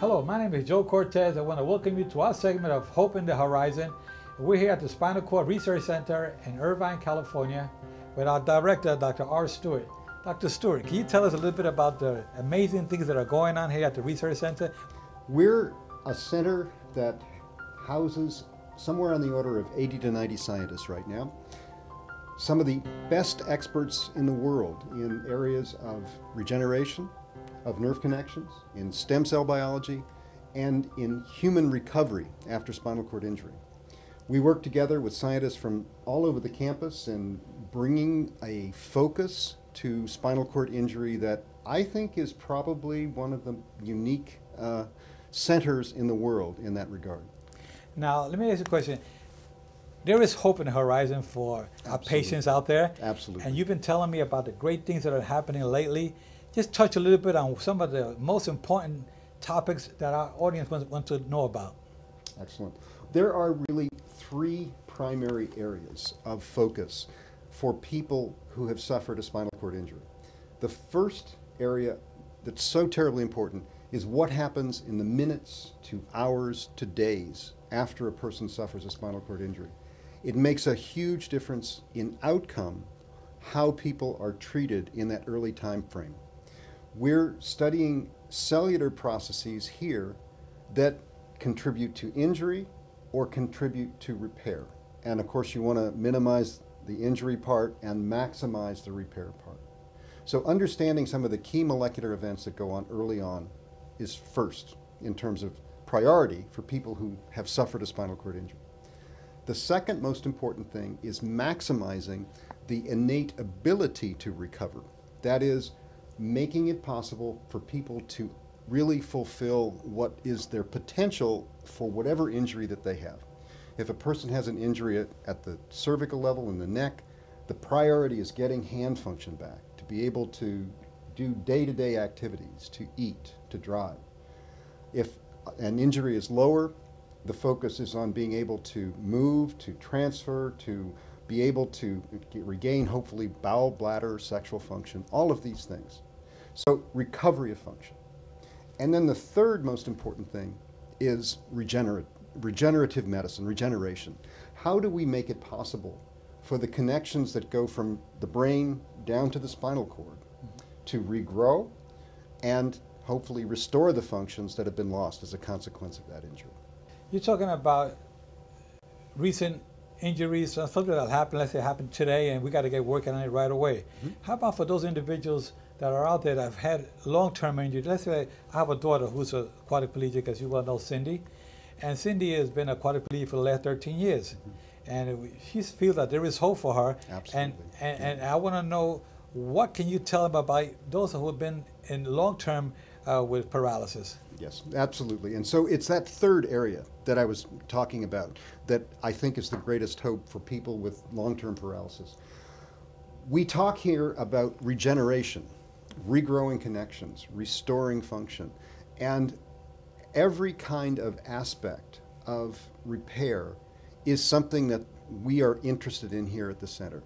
Hello, my name is Joe Cortez. I want to welcome you to our segment of Hope in the Horizon. We're here at the Spinal Cord Research Center in Irvine, California, with our director, Dr. R. Stewart. Dr. Stewart, can you tell us a little bit about the amazing things that are going on here at the Research Center? We're a center that houses somewhere on the order of 80 to 90 scientists right now. Some of the best experts in the world in areas of regeneration, of nerve connections, in stem cell biology, and in human recovery after spinal cord injury. We work together with scientists from all over the campus in bringing a focus to spinal cord injury that I think is probably one of the unique centers in the world in that regard. Now, let me ask you a question. There is hope in the horizon for our patients out there. Absolutely. And you've been telling me about the great things that are happening lately. Just touch a little bit on some of the most important topics that our audience wants to know about. Excellent. There are really three primary areas of focus for people who have suffered a spinal cord injury. The first area that's so terribly important is what happens in the minutes to hours to days after a person suffers a spinal cord injury. It makes a huge difference in outcome, how people are treated in that early time frame. We're studying cellular processes here that contribute to injury or contribute to repair. And of course you want to minimize the injury part and maximize the repair part. So understanding some of the key molecular events that go on early on is first in terms of priority for people who have suffered a spinal cord injury. The second most important thing is maximizing the innate ability to recover. That is, making it possible for people to really fulfill what is their potential for whatever injury that they have. If a person has an injury at the cervical level in the neck, the priority is getting hand function back, to be able to do day-to-day activities, to eat, to drive. If an injury is lower, the focus is on being able to move, to transfer, to be able to regain, hopefully, bowel, bladder, sexual function, all of these things. So recovery of function. And then the third most important thing is regenerative medicine, regeneration. How do we make it possible for the connections that go from the brain down to the spinal cord to regrow and hopefully restore the functions that have been lost as a consequence of that injury? You're talking about recent injuries, something that happened, let's say happened today, and we got to get working on it right away. How about for those individuals that are out there that have had long-term injuries? Let's say I have a daughter who's a quadriplegic, as you well know, Cindy. And Cindy has been a quadriplegic for the last 13 years. And she feels that there is hope for her. Absolutely. And I want to know, what can you tell them about those who have been in long-term with paralysis? Yes, absolutely. And so it's that third area that I was talking about that I think is the greatest hope for people with long-term paralysis. We talk here about regeneration, regrowing connections, restoring function, and every kind of aspect of repair is something that we are interested in here at the center.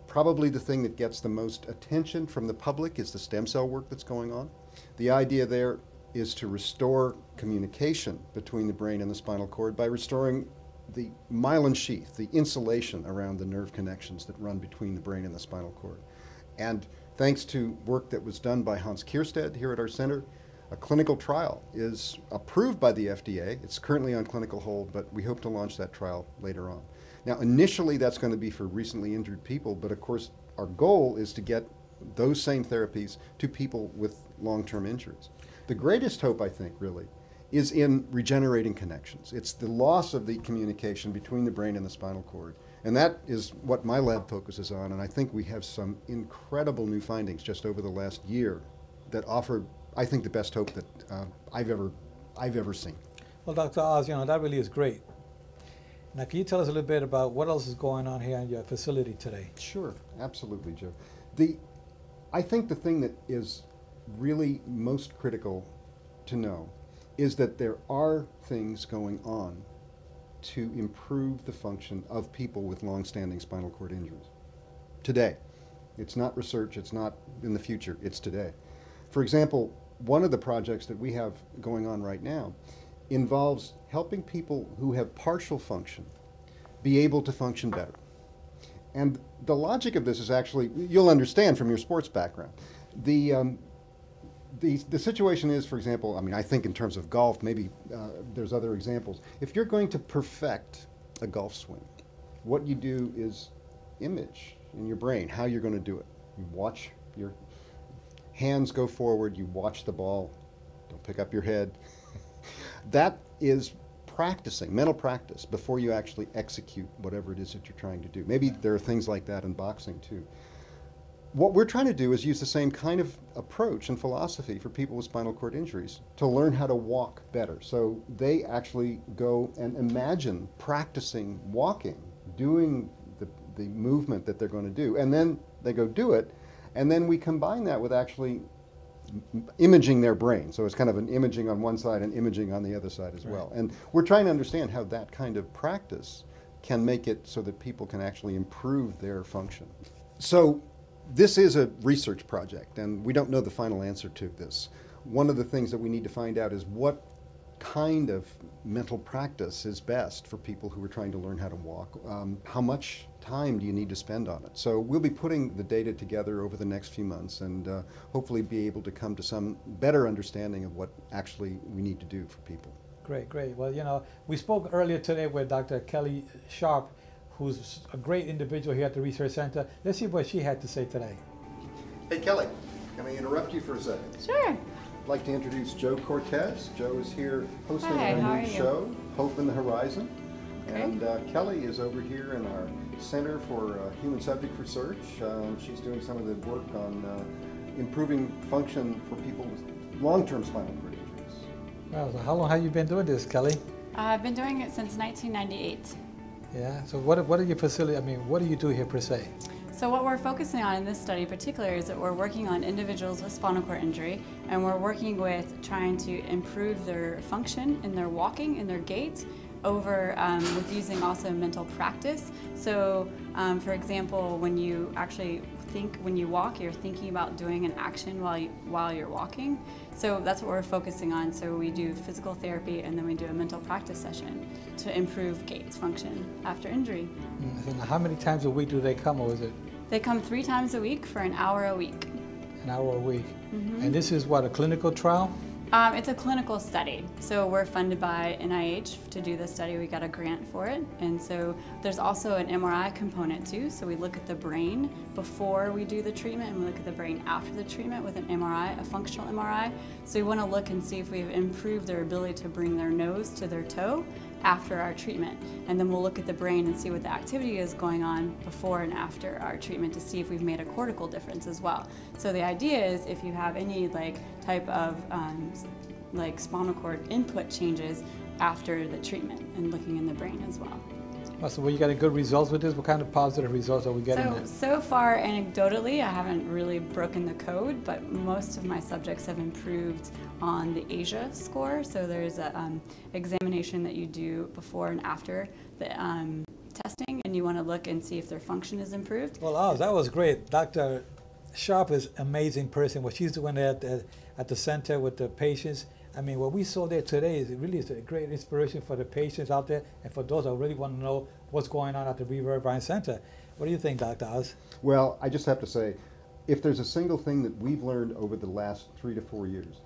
Probably the thing that gets the most attention from the public is the stem cell work that's going on. The idea there is to restore communication between the brain and the spinal cord by restoring the myelin sheath, the insulation around the nerve connections that run between the brain and the spinal cord. And thanks to work that was done by Hans Kierstead here at our center, a clinical trial is approved by the FDA. It's currently on clinical hold, but we hope to launch that trial later on. Now, initially that's going to be for recently injured people, but of course our goal is to get those same therapies to people with long-term injuries. The greatest hope, I think, really, is in regenerating connections. It's the loss of the communication between the brain and the spinal cord. And that is what my lab focuses on, and I think we have some incredible new findings just over the last year that offer, I think, the best hope that I've ever seen. Well, Dr. Oz, that really is great. Now, can you tell us a little bit about what else is going on here in your facility today? Sure, absolutely, Joe. I think the thing that is really most critical to know is that there are things going on to improve the function of people with long-standing spinal cord injuries. Today. It's not research, it's not in the future, it's today. For example, one of the projects that we have going on right now involves helping people who have partial function be able to function better. And the logic of this is actually, you'll understand from your sports background. The situation is, for example, I mean, I think in terms of golf, maybe there's other examples. If you're going to perfect a golf swing, what you do is image in your brain how you're going to do it. You watch your hands go forward, you watch the ball, don't pick up your head. That is practicing, mental practice, before you actually execute whatever it is that you're trying to do. Maybe there are things like that in boxing too. What we're trying to do is use the same kind of approach and philosophy for people with spinal cord injuries to learn how to walk better. So they actually go and imagine practicing walking, doing the movement that they're going to do, and then they go do it, and then we combine that with actually imaging their brain. So it's kind of an imaging on one side and imaging on the other side as well. And we're trying to understand how that kind of practice can make it so that people can actually improve their function. So this is a research project, and we don't know the final answer to this. One of the things that we need to find out is what kind of mental practice is best for people who are trying to learn how to walk. How much time do you need to spend on it? So we'll be putting the data together over the next few months and hopefully be able to come to some better understanding of what actually we need to do for people. Great, great. Well, you know, we spoke earlier today with Dr. Kelly Sharp, who's a great individual here at the Research Center. Let's see what she had to say today. Hey Kelly, can I interrupt you for a second? Sure. I'd like to introduce Joe Cortez. Joe is here hosting Hi, how our are new you? show, Hope in the Horizon. Okay. And Kelly is over here in our Center for Human Subject Research. She's doing some of the work on improving function for people with long-term spinal cord injuries. Well, so how long have you been doing this, Kelly? I've been doing it since 1998. Yeah, so what are your facility, I mean, what do you do here per se? So what we're focusing on in this study in particular is that we're working on individuals with spinal cord injury, and we're working with trying to improve their function in their walking, in their gait, over with using also mental practice. So for example, when you actually when you walk, you're thinking about doing an action while you're walking. So that's what we're focusing on. So we do physical therapy and then we do a mental practice session to improve gait function after injury. And how many times a week do they come, or is it They come 3 times a week for an hour a week. an hour a week? And this is what, a clinical trial? It's a clinical study. So we're funded by NIH to do this study. We got a grant for it. And so there's also an MRI component too. So we look at the brain before we do the treatment and we look at the brain after the treatment with an MRI, a functional MRI. So we want to look and see if we've improved their ability to bring their nose to their toe after our treatment. And then we'll look at the brain and see what the activity is going on before and after our treatment to see if we've made a cortical difference as well. So the idea is if you have any type of spinal cord input changes after the treatment and looking in the brain as well. So were you getting good results with this? What kind of positive results are we getting? So far, anecdotally, I haven't really broken the code, but most of my subjects have improved on the ASIA score. So there's an examination that you do before and after the testing, and you want to look and see if their function is improved. Well, that was great. Dr. Sharp is an amazing person. What she's doing at the center with the patients, I mean, what we saw there today is a great inspiration for the patients out there and for those that really want to know what's going on at the Reverb Bryant Center. What do you think, Dr. Oz? Well, I just have to say, if there's a single thing that we've learned over the last 3 to 4 years,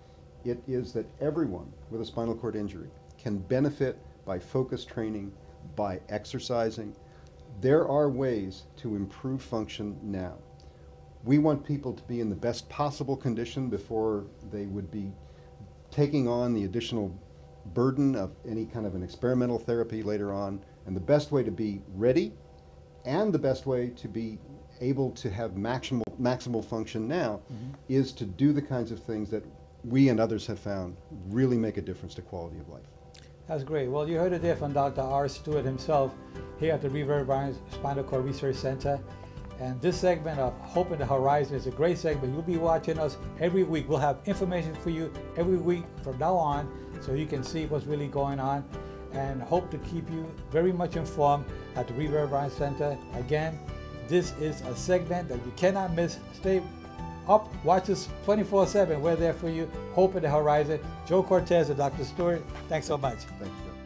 it is that everyone with a spinal cord injury can benefit by focus training, by exercising. There are ways to improve function now. We want people to be in the best possible condition before they would be taking on the additional burden of any kind of an experimental therapy later on. And the best way to be ready and the best way to be able to have maximal function now is to do the kinds of things that we and others have found really make a difference to quality of life. That's great. Well, you heard it there from Dr. R. Stewart himself here at the Reverb Bryant Spinal Cord Research Center. And this segment of Hope in the Horizon is a great segment. You'll be watching us every week. We'll have information for you every week from now on so you can see what's really going on, and hope to keep you very much informed at the Reverb Bryant Center. Again, this is a segment that you cannot miss. Stay up. Watch us 24/7. We're there for you. Hope at the horizon. Joe Cortez and Dr. Stewart, thanks so much. Thank you.